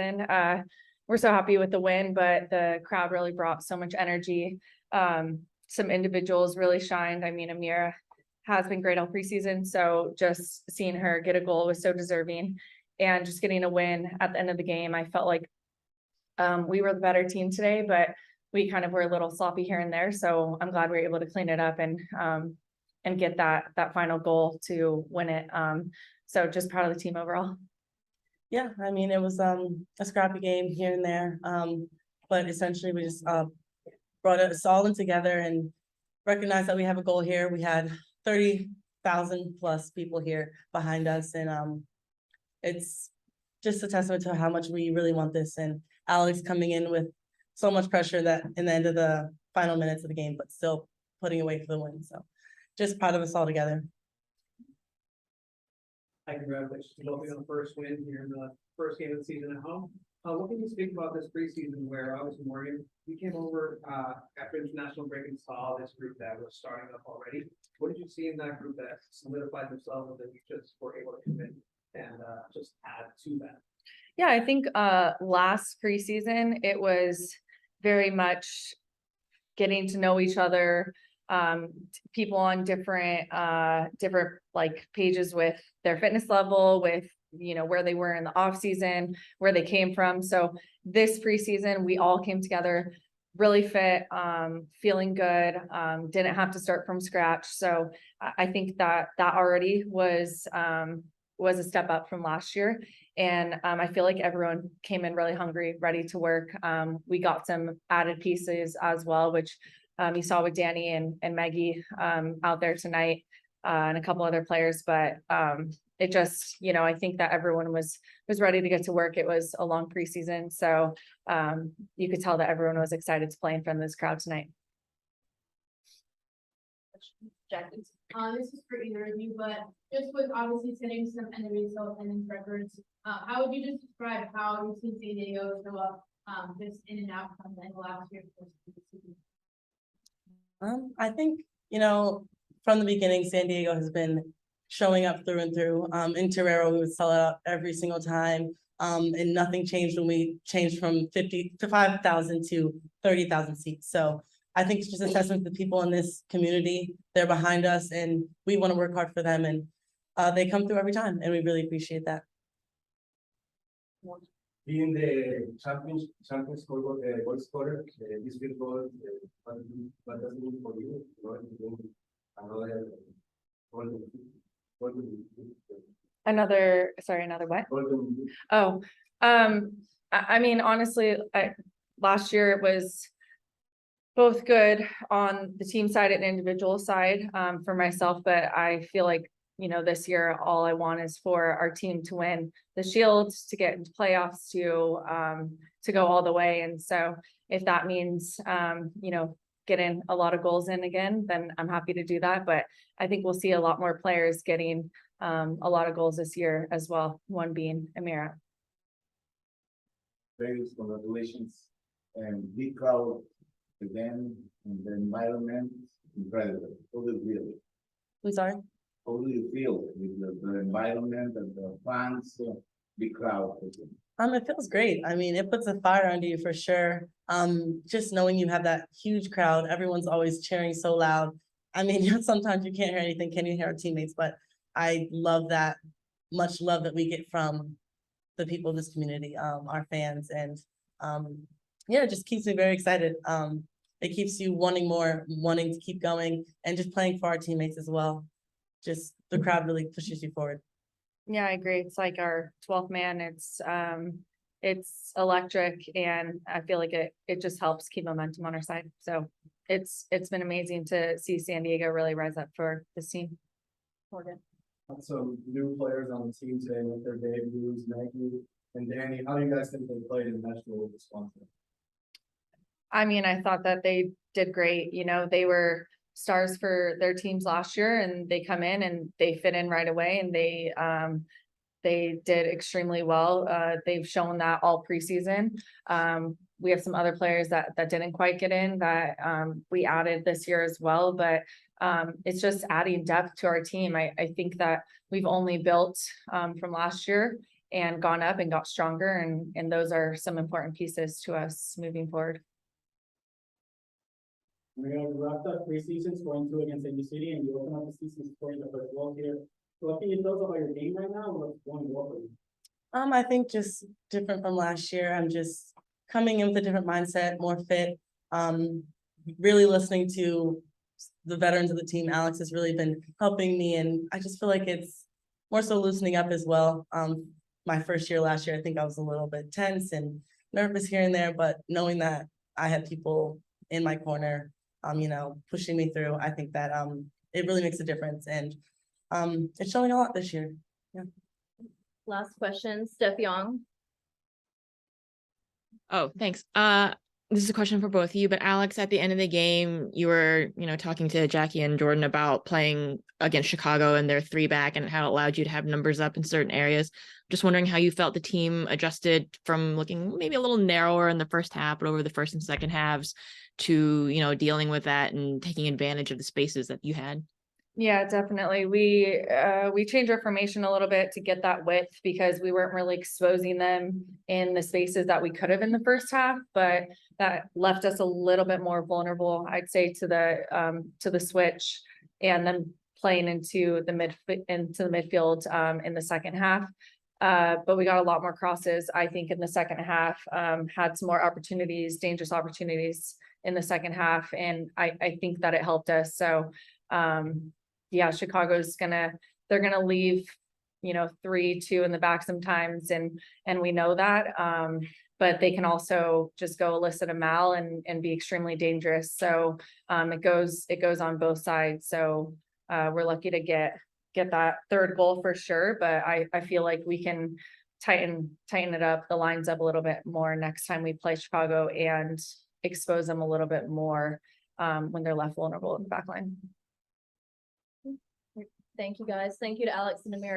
preseason. We're so happy with the win, but the crowd really brought so much energy. Some individuals really shined. I mean, Amirah has been great all preseason, so just seeing her get a goal was so deserving, and just getting a win at the end of the game, I felt like we were the better team today, but we kind of were a little sloppy here and there. So I'm glad we were able to clean it up and get that final goal to win it. So just proud of the team overall. Yeah, I mean, it was a scrappy game here and there, but essentially we just brought us all in together and recognized that we have a goal here. We had 30,000 plus people here behind us, and it's just a testament to how much we really want this. And Alex coming in with so much pressure that in the end of the final minutes of the game, but still putting away for the win. So just proud of us all together. Hi, congratulations to both of you on the first win here in the first game of the season at home. What can you speak about this preseason where obviously Morgan, we came over after international break and saw this group that was starting up already. What did you see in that group that solidified themselves and that you just were able to come in and just add to that? Yeah, I think last preseason it was very much getting to know each other, people on different like pages with their fitness level, with where they were in the off season, where they came from. So this preseason we all came together really fit, feeling good, didn't have to start from scratch. So I think that already was a step up from last year. And I feel like everyone came in really hungry, ready to work. We got some added pieces as well, which you saw with Danny and Maggie out there tonight, and a couple other players. But it just, I think that everyone was ready to get to work. It was a long preseason, so you could tell that everyone was excited to play in front of this crowd tonight. Jackie. This is for either of you, but just with obviously setting some NWSL attendance records, how would you just describe how you've seen San Diego show up just in and out from the last year? I think, from the beginning, San Diego has been showing up through and through. In Torero, we would sell it out every single time. And nothing changed when we changed from 5,000 to 30,000 seats. So I think it's just a testament to the people in this community. They're behind us and we want to work hard for them, and they come through every time, and we really appreciate that. Being the champion goal scorer, this field goal, what does it mean for you? Another what? Oh, I mean, honestly, last year it was both good on the team side and individual side for myself, but I feel like, this year, all I want is for our team to win the Shield, to get into playoffs, to go all the way. And so if that means, getting a lot of goals in again, then I'm happy to do that. But I think we'll see a lot more players getting a lot of goals this year as well, one being Amirah. Very congratulations, and big crowd again, and the environment incredible. How do you feel? I'm sorry? How do you feel with the environment and the fans, big crowd? It feels great. I mean, it puts a fire under you for sure. Just knowing you have that huge crowd, everyone's always cheering so loud. I mean, sometimes you can't hear anything. Can you hear our teammates? But I love that, much love that we get from the people of this community, our fans, and yeah, it just keeps me very excited. It keeps you wanting more, wanting to keep going, and just playing for our teammates as well. Just the crowd really pushes you forward. Yeah, I agree. It's like our 12th man. It's electric, and I feel like it just helps keep momentum on our side. So it's been amazing to see San Diego really rise up for this team. Morgan. Some new players on the team today with their debuts, Maggie and Danny. How do you guys think they played in Nashville with Wisconsin? I mean, I thought that they did great. They were stars for their teams last year, and they come in and they fit in right away, and they did extremely well. They've shown that all preseason. We have some other players that didn't quite get in that we added this year as well, but it's just adding depth to our team. I think that we've only built from last year, and gone up and got stronger, and those are some important pieces to us moving forward. We wrapped up preseason scoring 2 against NW City, and you open up the season scoring the first goal here. So what can you tell us about your game right now? What's going well for you? I think just different from last year. I'm just coming in with a different mindset, more fit. Really listening to the veterans of the team. Alex has really been helping me, and I just feel like it's more so loosening up as well. My first year last year, I think I was a little bit tense and nervous here and there, but knowing that I had people in my corner, pushing me through, I think that it really makes a difference, and it's showing a lot this year. Last question, Steph Young. Oh, thanks. This is a question for both of you, but Alex, at the end of the game, you were, talking to Jackie and Jordan about playing against Chicago and their 3-back and how it allowed you to have numbers up in certain areas. Just wondering how you felt the team adjusted from looking maybe a little narrower in the first half, but over the first and second halves to, dealing with that and taking advantage of the spaces that you had. Yeah, definitely. We changed our formation a little bit to get that width because we weren't really exposing them in the spaces that we could have in the first half, but that left us a little bit more vulnerable, I'd say, to the switch, and then playing into the midfield in the second half. But we got a lot more crosses, I think, in the second half, had some more opportunities, dangerous opportunities in the second half, and I think that it helped us. So yeah, Chicago's they're gonna leave, 3-2 in the back sometimes, and we know that. But they can also just go elicit a mal and be extremely dangerous. So it goes on both sides. So we're lucky to get that third goal for sure. But I feel like we can tighten it up, the lines up a little bit more next time we play Chicago and expose them a little bit more when they're left vulnerable in the back line. Thank you, guys. Thank you to Alex and Amirah.